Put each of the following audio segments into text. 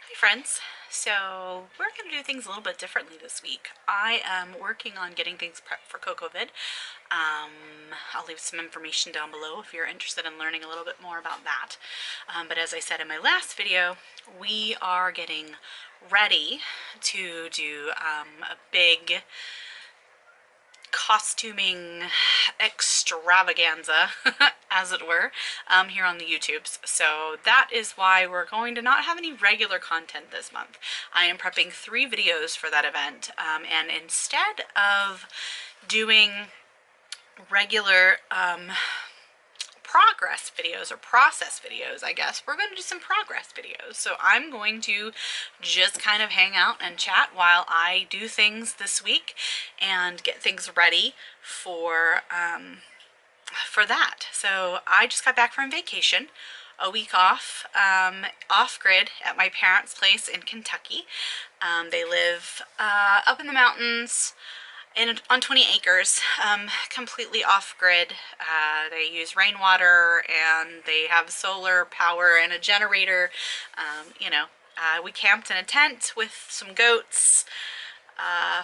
Hi friends. So we're going to do things a little bit differently this week. I am working on getting things prepped for CoCoVid. I'll leave some information down below if you're interested in learning a little bit more about that. But as I said in my last video, we are getting ready to do a big costuming extravaganza, as it were, here on the YouTubes. So that is why we're going to not have any regular content this month. I am prepping 3 videos for that event, and instead of doing regular progress videos or process videos, I guess, we're going to do some progress videos. So I'm going to just kind of hang out and chat while I do things this week and get things ready for that. So I just got back from vacation, a week off, off-grid at my parents' place in Kentucky. They live up in the mountains on 20 acres, completely off-grid. They use rainwater and they have solar power and a generator. We camped in a tent with some goats.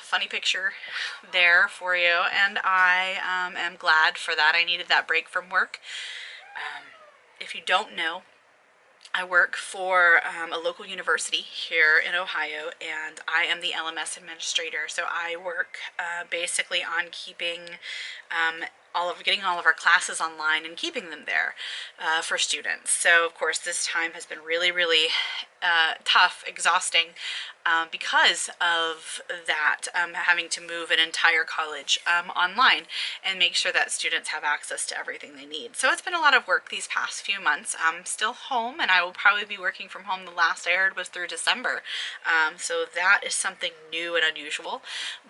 Funny picture there for you, and I am glad for that. I needed that break from work. If you don't know, I work for a local university here in Ohio, and I am the LMS administrator. So I work basically on keeping getting all of our classes online and keeping them there for students. So of course this time has been really tough, exhausting, because of that, having to move an entire college online and make sure that students have access to everything they need. So it's been a lot of work these past few months. I'm still home, and I will probably be working from home. The last I heard was through December. So that is something new and unusual,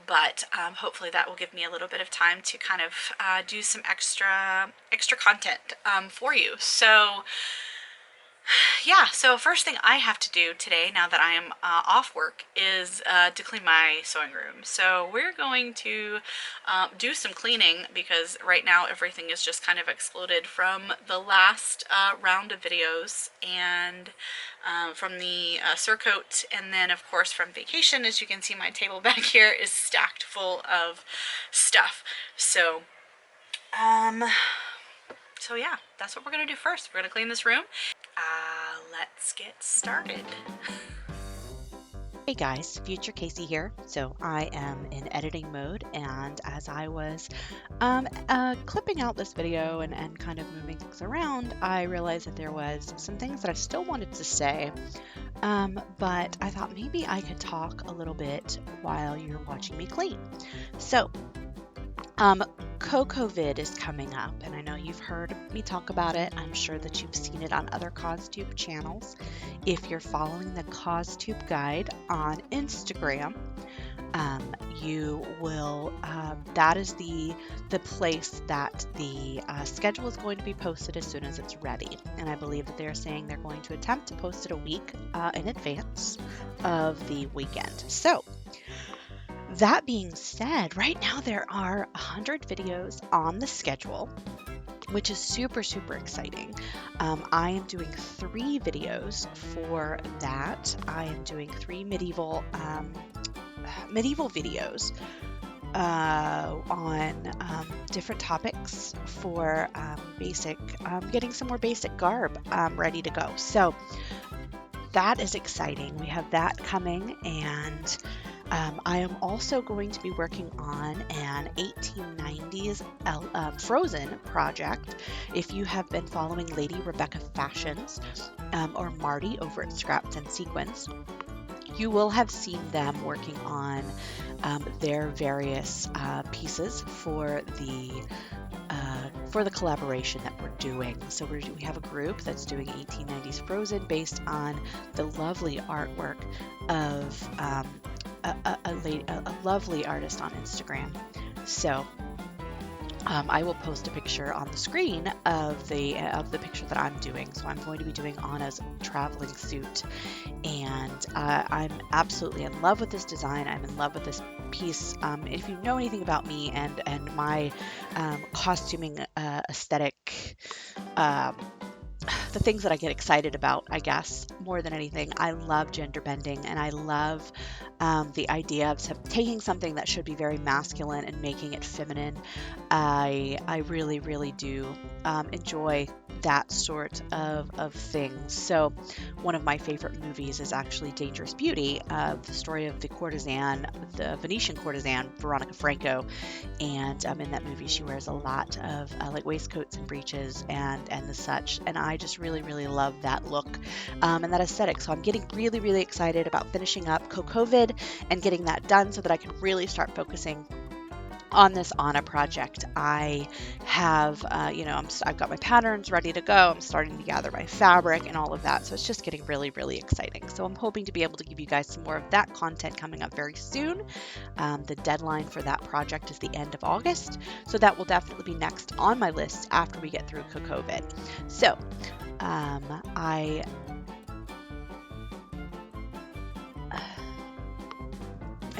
but hopefully that will give me a little bit of time to kind of do some extra content for you. So yeah, so first thing I have to do today, now that I am off work, is to clean my sewing room. So we're going to do some cleaning because right now everything is just kind of exploded from the last round of videos and from the surcoat, and then of course from vacation. As you can see, my table back here is stacked full of stuff. So yeah, that's what we're gonna do first. We're gonna clean this room. Let's get started. Hey guys, Future Kacy here. So I am in editing mode, and as I was clipping out this video and kind of moving things around, I realized that there was some things that I still wanted to say, but I thought maybe I could talk a little bit while you're watching me clean. So CoCoVid is coming up, and I know you've heard me talk about it. I'm sure that you've seen it on other CosTube channels. If you're following the CosTube guide on Instagram, you will, that is the place that the schedule is going to be posted as soon as it's ready. And I believe that they're saying they're going to attempt to post it a week in advance of the weekend. So that being said, right now there are 100 videos on the schedule, which is super exciting. I am doing 3 videos for that. I am doing 3 medieval videos on different topics for getting some more basic garb ready to go. So that is exciting. We have that coming, and I am also going to be working on an 1890s Frozen project. If you have been following Lady Rebecca Fashions or Marty over at Scraps and Sequins, you will have seen them working on their various pieces for the collaboration that we're doing. So we have a group that's doing 1890s Frozen based on the lovely artwork of a lovely artist on Instagram. So I will post a picture on the screen of the picture that I'm doing. So I'm going to be doing Anna's traveling suit, and I'm absolutely in love with this design. I'm in love with this piece. If you know anything about me and my costuming aesthetic the things that I get excited about, I guess, more than anything. I love gender bending, and I love the idea of taking something that should be very masculine and making it feminine. I really, really do enjoy that sort of things. So one of my favorite movies is actually Dangerous Beauty, the story of the courtesan, the Venetian courtesan, Veronica Franco. And in that movie, she wears a lot of like waistcoats and breeches and the such. And I just really, really love that look and that aesthetic. So I'm getting really, really excited about finishing up CoCoVid and getting that done so that I can really start focusing on this Anna project. I have, I've got my patterns ready to go. I'm starting to gather my fabric and all of that. So it's just getting really, really exciting. So I'm hoping to be able to give you guys some more of that content coming up very soon. The deadline for that project is the end of August. So that will definitely be next on my list after we get through CoCoVid. So I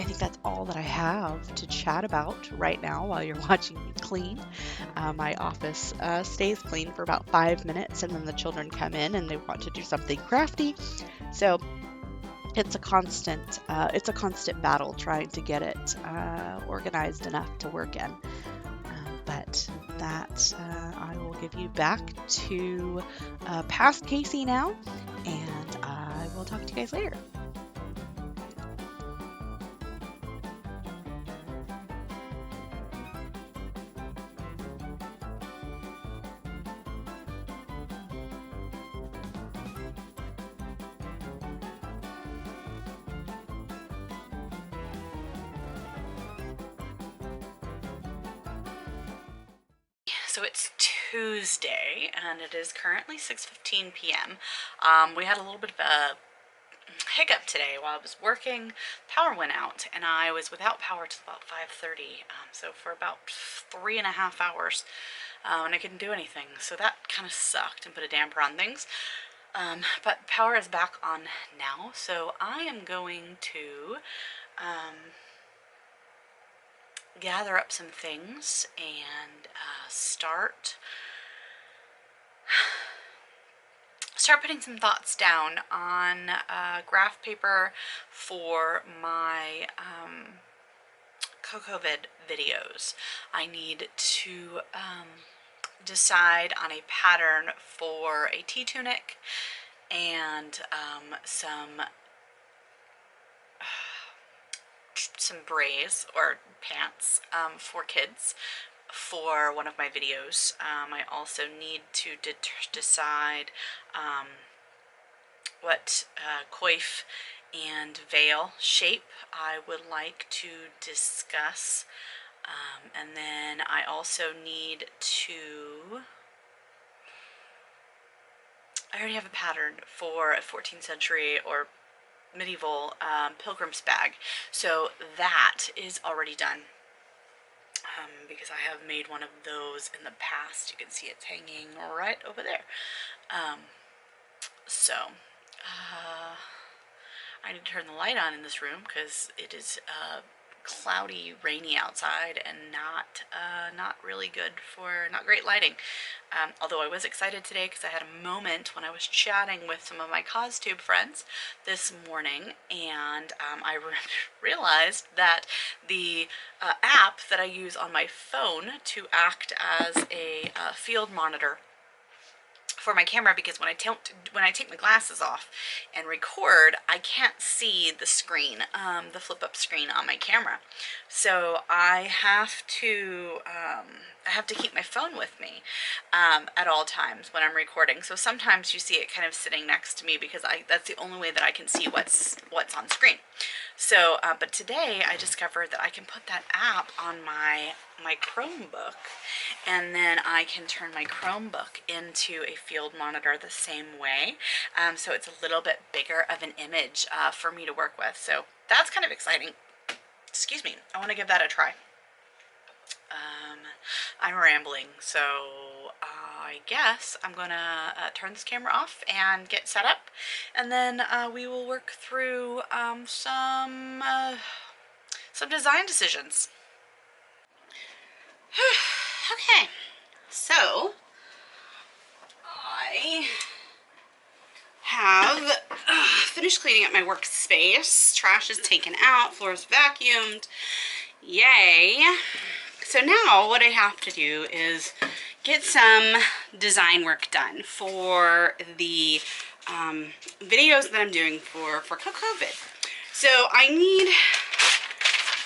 think that's all that I have to chat about right now while you're watching me clean. My office stays clean for about 5 minutes, and then the children come in and they want to do something crafty. So it's a constant battle trying to get it organized enough to work in. But that I will give you back to past Kacy now, and I will talk to you guys later. So it's Tuesday, and it is currently 6:15 p.m. We had a little bit of a hiccup today while I was working. Power went out, and I was without power till about 5:30. So for about 3.5 hours, and I couldn't do anything. So that kind of sucked and put a damper on things. But power is back on now, so I am going to gather up some things and start putting some thoughts down on graph paper for my CoCoVid videos. I need to decide on a pattern for a T-tunic and some braids or pants for kids for one of my videos. I also need to decide what coif and veil shape I would like to discuss. And then I also need to... I already have a pattern for a 14th century or medieval pilgrim's bag, so that is already done because I have made one of those in the past. You can see it's hanging right over there. I need to turn the light on in this room because it is cloudy, rainy outside, and not really good for, not great lighting. Although I was excited today because I had a moment when I was chatting with some of my CosTube friends this morning, and I realized that the app that I use on my phone to act as a field monitor for my camera, because when I take my glasses off and record, I can't see the screen, the flip-up screen on my camera. So I have to keep my phone with me at all times when I'm recording. So sometimes you see it kind of sitting next to me because that's the only way that I can see what's on screen. So, but today I discovered that I can put that app on my Chromebook, and then I can turn my Chromebook into a field monitor the same way. So it's a little bit bigger of an image for me to work with. So that's kind of exciting. Excuse me. I want to give that a try. I'm rambling, so I guess I'm gonna turn this camera off and get set up, and then we will work through some design decisions. Okay, so I have finished cleaning up my workspace. Trash is taken out, floors vacuumed. Yay. So now what I have to do is get some design work done for the videos that I'm doing for CoCoVid. So I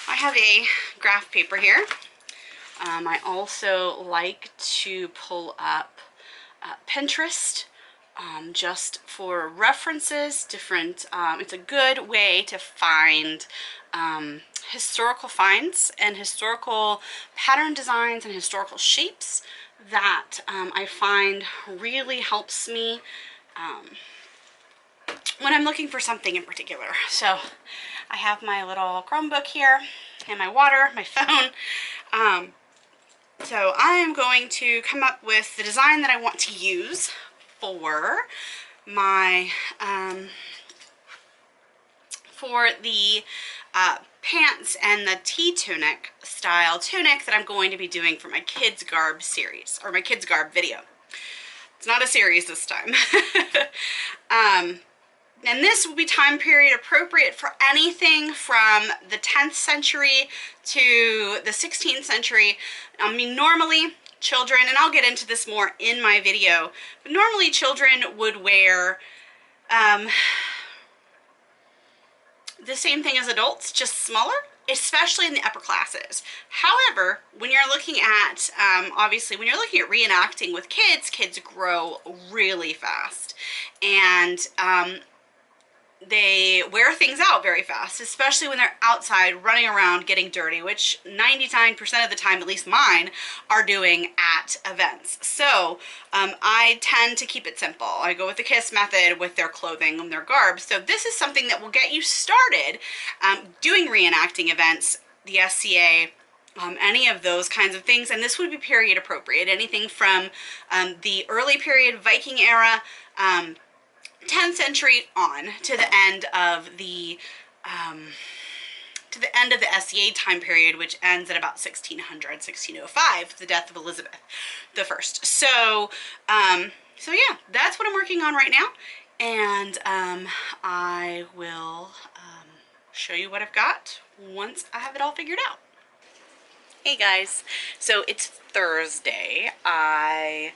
have a graph paper here. I also like to pull up Pinterest just for references, different, it's a good way to find historical finds and historical pattern designs and historical shapes that I find really helps me when I'm looking for something in particular. So I have my little Chromebook here and my water, my phone. So I am going to come up with the design that I want to use for my for the pants and the T-tunic style tunic that I'm going to be doing for my kids garb series, or my kids garb video. It's not a series this time. And this will be time period appropriate for anything from the 10th century to the 16th century. I mean, normally children, and I'll get into this more in my video, but normally children would wear the same thing as adults, just smaller, especially in the upper classes. However, when you're looking at, obviously, when you're looking at reenacting with kids, kids grow really fast. And they wear things out very fast, especially when they're outside running around getting dirty, which 99% of the time, at least mine, are doing at events. So I tend to keep it simple. I go with the KISS method with their clothing and their garb. So this is something that will get you started doing reenacting events, the SCA, any of those kinds of things. And this would be period appropriate. Anything from the early period Viking era, 10th century on to the end of the SCA time period, which ends at about 1605, the death of Elizabeth I. So so yeah, that's what I'm working on right now, and I will show you what I've got once I have it all figured out. Hey guys, so it's Thursday. I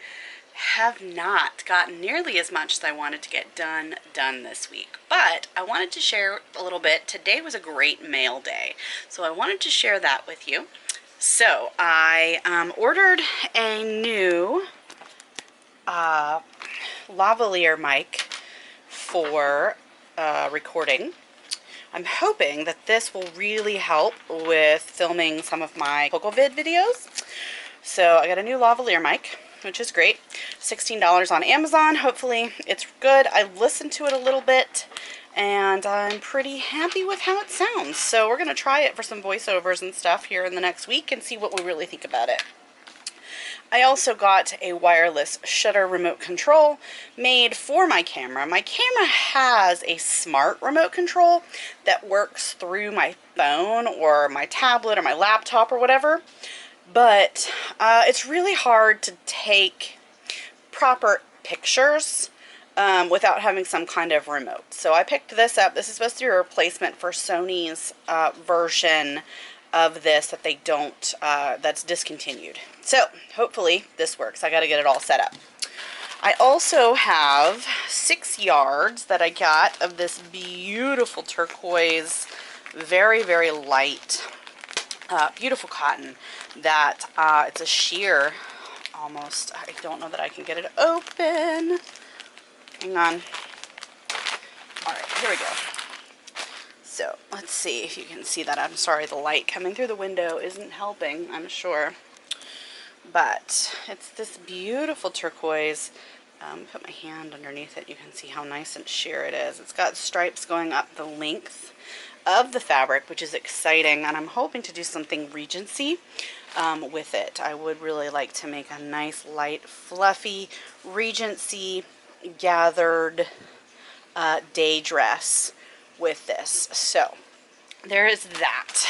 have not gotten nearly as much as I wanted to get done this week, but I wanted to share a little bit. Today was a great mail day, so I wanted to share that with you. So I ordered a new lavalier mic for recording. I'm hoping that this will really help with filming some of my CoCoVid videos. So I got a new lavalier mic, which is great. $16 on Amazon. Hopefully it's good. I listened to it a little bit and I'm pretty happy with how it sounds. So we're going to try it for some voiceovers and stuff here in the next week and see what we really think about it. I also got a wireless shutter remote control made for my camera. My camera has a smart remote control that works through my phone or my tablet or my laptop or whatever. But it's really hard to take proper pictures without having some kind of remote. So I picked this up. This is supposed to be a replacement for Sony's version of this that they don't, that's discontinued. So hopefully this works. I got to get it all set up. I also have 6 yards that I got of this beautiful turquoise, very, very light, beautiful cotton that it's a sheer almost. I don't know that I can get it open. Hang on. Alright, here we go. So let's see if you can see that. I'm sorry, the light coming through the window isn't helping, I'm sure. But it's this beautiful turquoise. Put my hand underneath it. You can see how nice and sheer it is. It's got stripes going up the length of the fabric, which is exciting, and I'm hoping to do something Regency with it. I would really like to make a nice light fluffy Regency gathered day dress with this. So there is that.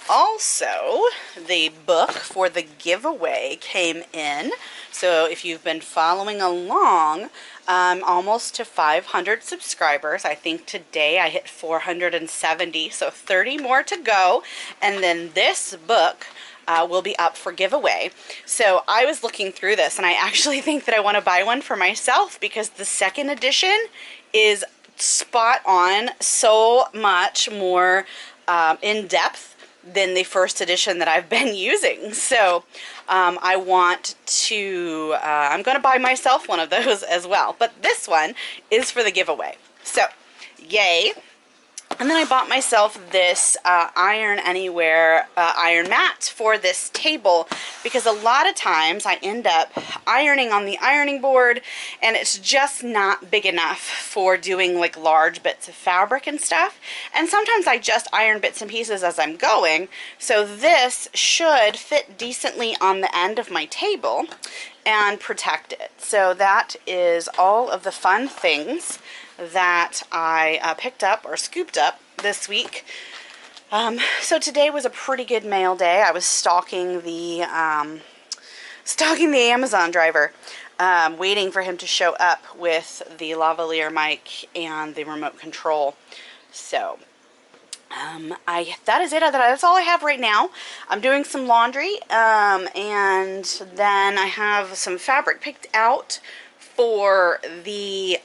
Also, the book for the giveaway came in. So if you've been following along, I'm almost to 500 subscribers. I think today I hit 470, so 30 more to go. And then this book will be up for giveaway. So I was looking through this, and I actually think that I want to buy one for myself because the second edition is spot on, so much more in depth than the first edition that I've been using. So I want to, I'm going to buy myself one of those as well. But this one is for the giveaway. So, yay. And then I bought myself this Iron Anywhere iron mat for this table because a lot of times I end up ironing on the ironing board and it's just not big enough for doing like large bits of fabric and stuff. And sometimes I just iron bits and pieces as I'm going. So this should fit decently on the end of my table and protect it. So that is all of the fun things that I picked up or scooped up this week. So today was a pretty good mail day. I was stalking the Amazon driver, waiting for him to show up with the lavalier mic and the remote control. So that is it. That's all I have right now. I'm doing some laundry, and then I have some fabric picked out for the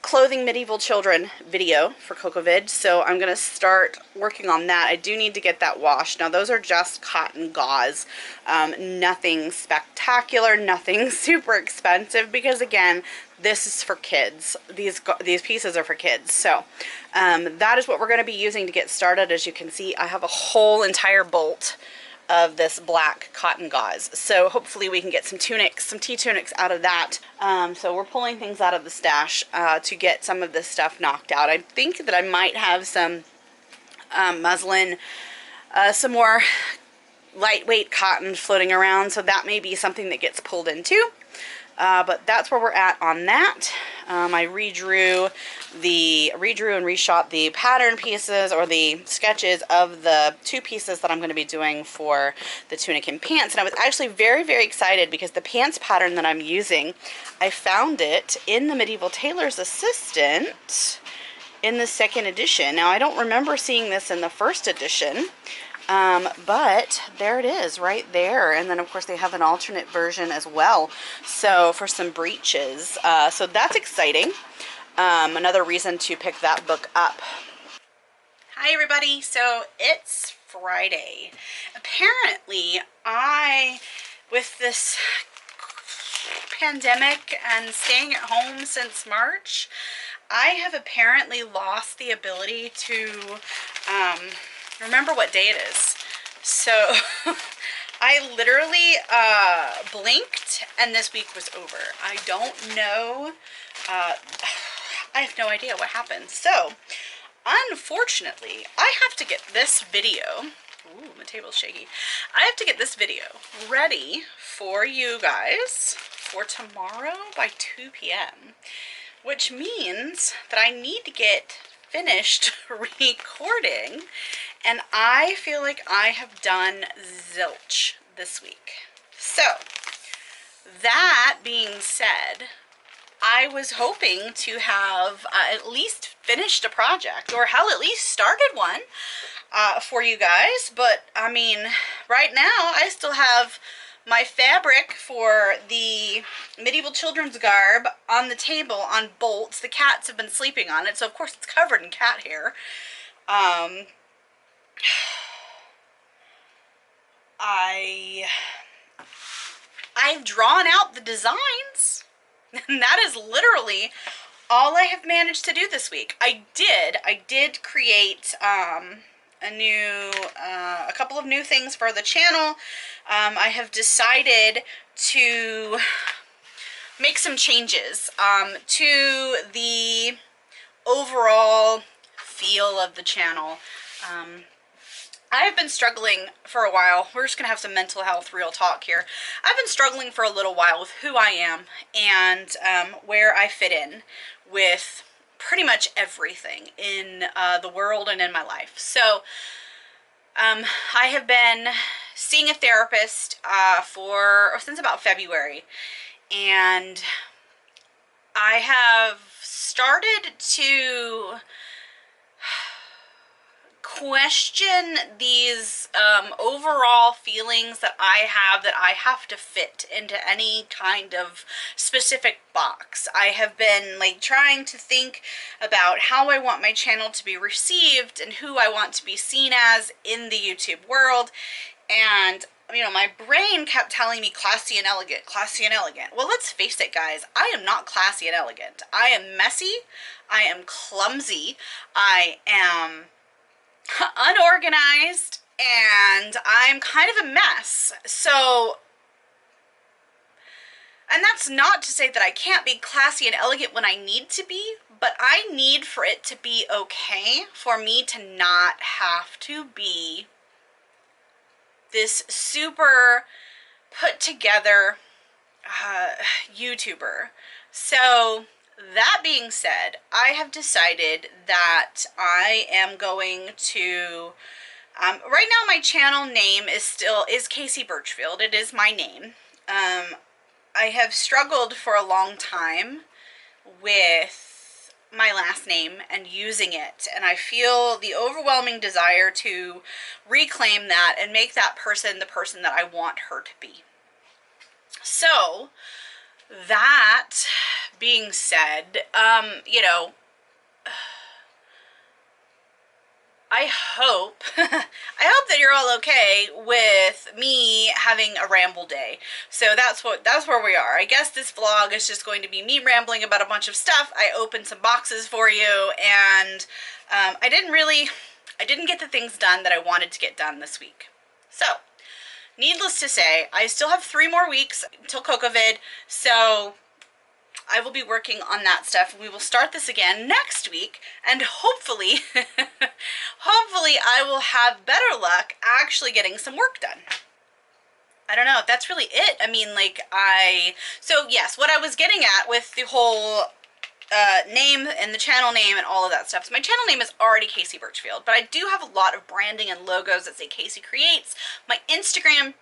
clothing medieval children video for CoCoVid, so I'm going to start working on that. I do need to get that washed. Now those are just cotton gauze, nothing spectacular, nothing super expensive, because again, this is for kids. These pieces are for kids. So that is what we're going to be using to get started. As you can see, I have a whole entire bolt of this black cotton gauze. So hopefully we can get some tunics, some tea tunics out of that. So we're pulling things out of the stash to get some of this stuff knocked out. I think that I might have some muslin, some more lightweight cotton floating around, so that may be something that gets pulled in too. But that's where we're at on that. I redrew and reshot the pattern pieces, or the sketches of the two pieces that I'm going to be doing for the tunic and pants. And I was actually very, very excited because the pants pattern that I'm using, I found it in the Medieval Tailor's Assistant in the second edition. Now I don't remember seeing this in the first edition. But there it is right there. And then of course they have an alternate version as well, so for some breeches. So that's exciting. Another reason to pick that book up. Hi everybody, so it's Friday. Apparently with this pandemic and staying at home since March, I have apparently lost the ability to remember what day it is. So I literally blinked and this week was over. I don't know. I have no idea what happened. So unfortunately, I have to get this video. Ooh, my table's shaky. I have to get this video ready for you guys for tomorrow by 2 p.m. Which means that I need to get finished recording, and I feel like I have done zilch this week. So that being said, I was hoping to have at least finished a project, or hell, at least started one for you guys. But I mean, right now I still have my fabric for the medieval children's garb on the table on bolts. The cats have been sleeping on it, so of course it's covered in cat hair. I've drawn out the designs, and that is literally all I have managed to do this week. I did create a couple of new things for the channel. I have decided to make some changes to the overall feel of the channel. I've been struggling for a while. We're just gonna have some mental health real talk here. I've been struggling for a little while with who I am and where I fit in with pretty much everything in the world and in my life. So I have been seeing a therapist since about February, and I have started to question these overall feelings that I have to fit into any kind of specific box. I have been like trying to think about how I want my channel to be received and who I want to be seen as in the YouTube world, and you know, my brain kept telling me classy and elegant, classy and elegant. Well, let's face it, guys, I am not classy and elegant. I am messy, I am clumsy, I am unorganized, and I'm kind of a mess. So, and that's not to say that I can't be classy and elegant when I need to be, but I need for it to be okay for me to not have to be this super put together YouTuber. So that being said, I have decided that I am going to right now my channel name is Kacy Burchfield. It is my name. I have struggled for a long time with my last name and using it, and I feel the overwhelming desire to reclaim that and make that person the person that I want her to be. So that being said, you know, I hope I hope that you're all okay with me having a ramble day. So that's where we are. I guess this vlog is just going to be me rambling about a bunch of stuff. I opened some boxes for you, and I didn't get the things done that I wanted to get done this week. So, needless to say, I still have 3 more weeks until CoCoVid, so I will be working on that stuff. We will start this again next week, and hopefully, hopefully I will have better luck actually getting some work done. I don't know, that's really it. I mean, like, so yes, what I was getting at with the whole name and the channel name and all of that stuff. So my channel name is already Kacy Burchfield, but I do have a lot of branding and logos that say Kacy Creates. My Instagram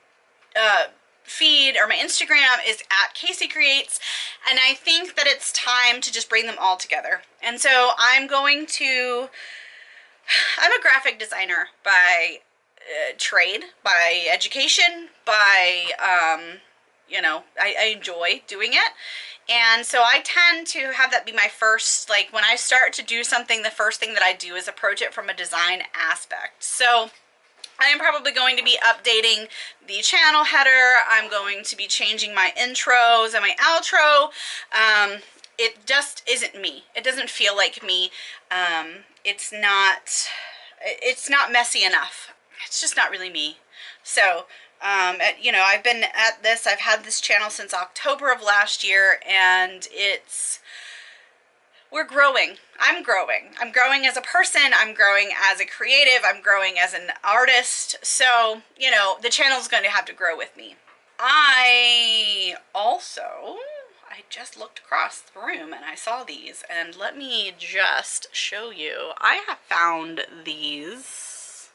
feed, or my Instagram, is at Kacy Creates, and I think that it's time to just bring them all together. And so I'm a graphic designer by trade, by education, by you know, I enjoy doing it. And so I tend to have that be my first, like, when I start to do something, the first thing that I do is approach it from a design aspect. So I am probably going to be updating the channel header. I'm going to be changing my intros and my outro. It just isn't me. It doesn't feel like me. It's not messy enough. It's just not really me. So, you know, I've had this channel since October of last year, and we're growing. I'm growing. I'm growing as a person. I'm growing as a creative. I'm growing as an artist. So, you know, the channel's going to have to grow with me. I just looked across the room and I saw these, and let me just show you. I have found these.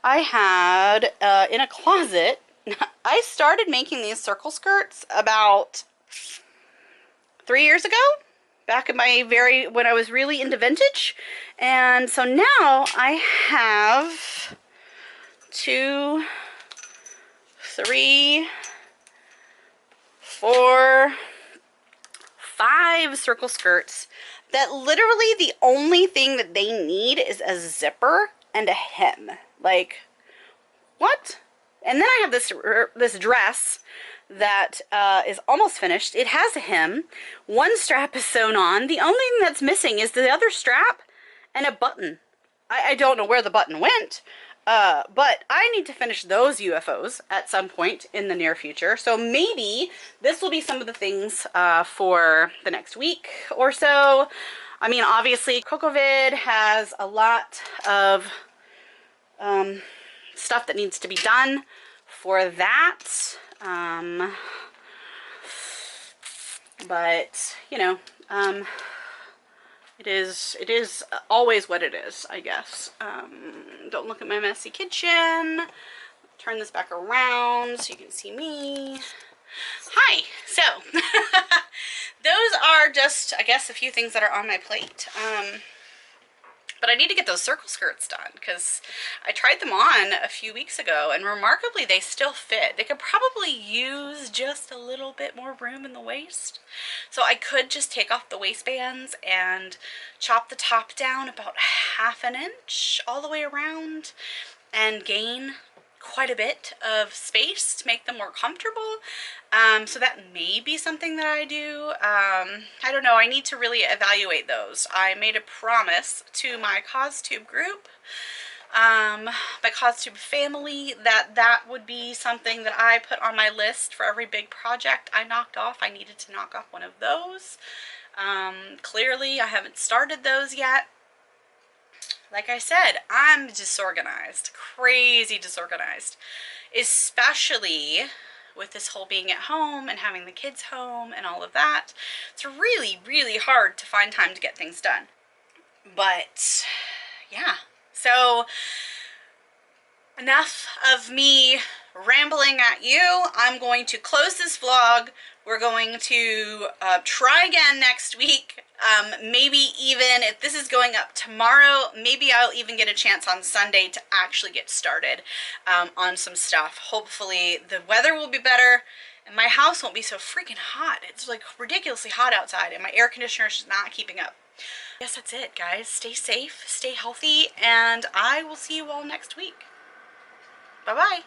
I had in a closet. I started making these circle skirts about 3 years ago, back in when I was really into vintage. And so now I have 2, 3, 4, 5 circle skirts that literally the only thing that they need is a zipper and a hem. Like, what? And then I have this dress that is almost finished. It has a hem. One strap is sewn on. The only thing that's missing is the other strap and a button. I don't know where the button went, but I need to finish those UFOs at some point in the near future. So maybe this will be some of the things for the next week or so. I mean, obviously, CoCoVid has a lot of stuff that needs to be done for that. But, you know, it is always what it is, I guess. Don't look at my messy kitchen. Turn this back around so you can see me. Hi. So, those are just, I guess, a few things that are on my plate. But I need to get those circle skirts done because I tried them on a few weeks ago and remarkably they still fit. They could probably use just a little bit more room in the waist. So I could just take off the waistbands and chop the top down about 1/2 inch all the way around and gain quite a bit of space to make them more comfortable. So that may be something that I do. I don't know. I need to really evaluate those. I made a promise to my CoZTube group, my CoZTube family, that would be something that I put on my list for every big project I knocked off. I needed to knock off one of those. Clearly, I haven't started those yet. Like I said, I'm disorganized, crazy disorganized, especially with this whole being at home and having the kids home and all of that. It's really, really hard to find time to get things done. But yeah, so enough of me rambling at you. I'm going to close this vlog. We're going to try again next week. Maybe even if this is going up tomorrow, maybe I'll even get a chance on Sunday to actually get started on some stuff. Hopefully the weather will be better and my house won't be so freaking hot. It's like ridiculously hot outside and my air conditioner is just not keeping up. I guess that's it, guys. Stay safe, stay healthy, and I will see you all next week. Bye-bye.